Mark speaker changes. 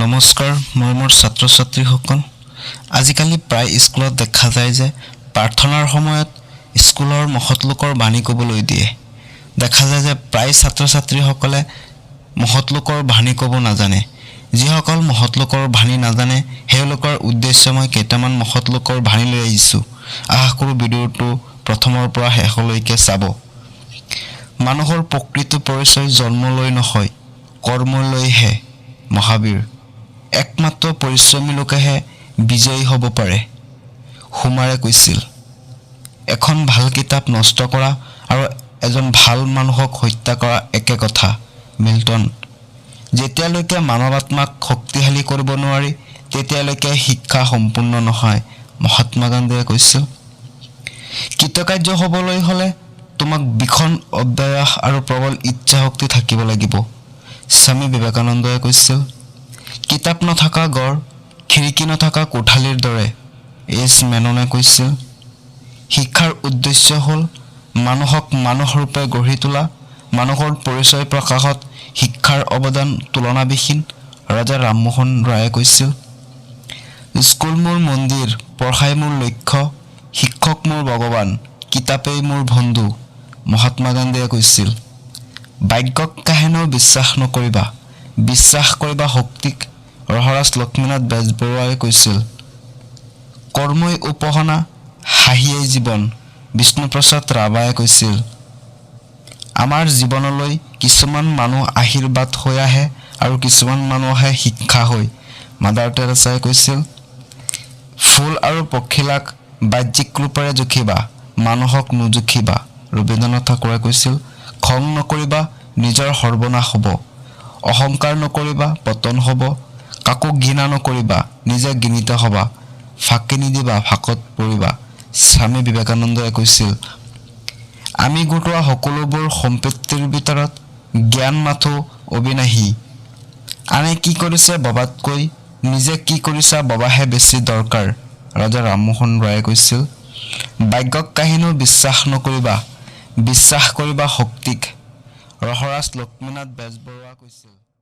Speaker 1: নমস্কাৰ মোৰ ছাত্ৰ ছাত্ৰীসকল আজিকালি প্ৰায় স্কুলত দেখা যায় যে প্ৰাৰ্থনাৰ সময়ত স্কুলৰ মহৎ লোকৰ বাণী ক'বলৈ দিয়ে দেখা যায় যে প্ৰায় ছাত্ৰ ছাত্ৰীসকলে মহৎ লোকৰ বাণী ক'ব নাজানে যিসকল মহৎ লোকৰ বাণী নাজানে হেওলোকৰ উদ্দেশ্য মই কেইটামান মহৎ লোকৰ বাণী লৈ আহিছো আশা কৰোঁ ভিডিঅ'টো প্ৰথমৰ পৰা শেষলৈকে চাব মানুহৰ প্ৰকৃত পৰিচয় জন্মলৈ নহয় কৰ্মলৈহে মহাবীৰ একমাত্ৰ পৰিশ্ৰমী লোকেহে বিজয়ী হ'ব পাৰে হুমাৰে কৈছিল এখন ভাল কিতাপ নষ্ট কৰা আৰু এজন ভাল মানুহক হত্যা কৰা একে কথা মিল্টন যেতিয়ালৈকে মানৱ আত্মাক শক্তিশালী কৰিব নোৱাৰি তেতিয়ালৈকে শিক্ষা সম্পূৰ্ণ নহয় মহাত্মা গান্ধীয়ে কৈছিল কৃতকাৰ্য হ'বলৈ হ'লে তোমাক বিখন অভ্যাস আৰু প্ৰবল ইচ্ছা শক্তি থাকিব লাগিব স্বামী বিবেকানন্দই কৈছিল কিতাপ নথকা গড় খিৰিকী নথকা কোঠালীৰ দৰে এছ মেননে কৈছিল শিক্ষাৰ উদ্দেশ্য হ'ল মানুহক মানুহ ৰূপে গঢ়ি তোলা মানুহৰ পৰিচয় প্ৰকাশত শিক্ষাৰ অৱদান তুলনাবিহীন ৰাজা ৰামমোহন ৰায়ে কৈছিল স্কুল মোৰ মন্দিৰ পঢ়াই মোৰ লক্ষ্য শিক্ষক মোৰ ভগৱান কিতাপেই মোৰ বন্ধু মহাত্মা গান্ধীয়ে কৈছিল বাক্যক কাহেনেও বিশ্বাস নকৰিবা বিশ্বাস কৰিবা শক্তিক ৰহৰাজ লক্ষ্মীনাথ বেজবৰুৱাই কৈছিল কৰ্মই উপাসনা হাঁহিয়েই জীৱন বিষ্ণুপ্ৰসাদ ৰাভায়ে কৈছিল আমাৰ জীৱনলৈ কিছুমান মানুহ আশীৰ্বাদ হৈ আহে আৰু কিছুমান মানুহ আহে শিক্ষা হৈ মাদাৰ টেৰেছাই কৈছিল ফুল আৰু পখিলাক বাহ্যিক ৰূপেৰে জুখিবা মানুহক নুজুখিবা ৰবীন্দ্ৰনাথ ঠাকুৰে কৈছিল খং নকৰিবা নিজৰ সৰ্বনাশ হ'ব অহংকাৰ নকৰিবা পতন হ'ব কাকো ঘৃণা নকৰিবা নিজে ঘৃণিত হ'বা ফাঁকি নিদিবা ফাঁকত পৰিবা স্বামী বিবেকানন্দই কৈছিল আমি গোটোৱা সকলোবোৰ সম্পত্তিৰ ভিতৰত জ্ঞান মাথো অবিনাশী আনে কি কৰিছে ববাতকৈ নিজে কি কৰিছা ববাহে বেছি দৰকাৰ ৰাজা ৰামমোহন ৰায়ে কৈছিল বাক্যক কাহিনীও বিশ্বাস নকৰিবা বিশ্বাস কৰিবা শক্তিক ৰহৰাজ লক্ষ্মীনাথ বেজবৰুৱা কৈছিল